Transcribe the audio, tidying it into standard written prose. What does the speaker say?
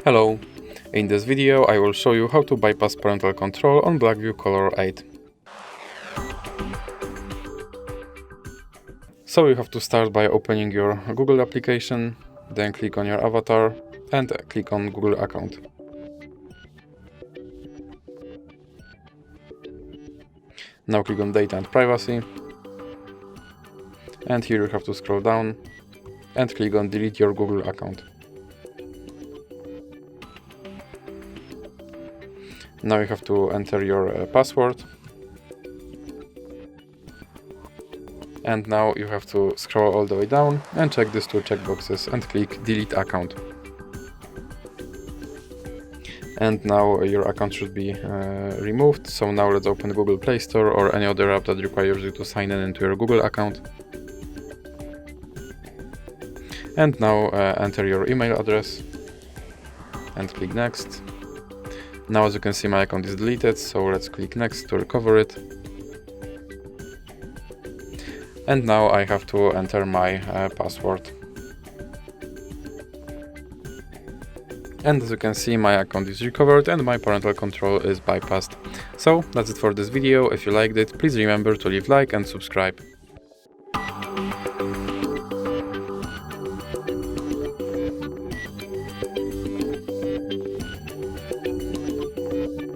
Hello! In this video I will show you how to bypass parental control on Blackview Color 8. So you have to start by opening your Google application, then click on your avatar and click on Google account. Now click on Data and Privacy, and here you have to scroll down and click on Delete your Google account. Now you have to enter your password, and now you have to scroll all the way down and check these two checkboxes and click Delete account. And now your account should be removed. So now let's open Google Play Store or any other app that requires you to sign in into your Google account. And now enter your email address and click Next. Now as you can see, my account is deleted, so let's click Next to recover it. And now I have to enter my password. And as you can see, my account is recovered and my parental control is bypassed. So that's it for this video. If you liked it, please remember to leave a like and subscribe.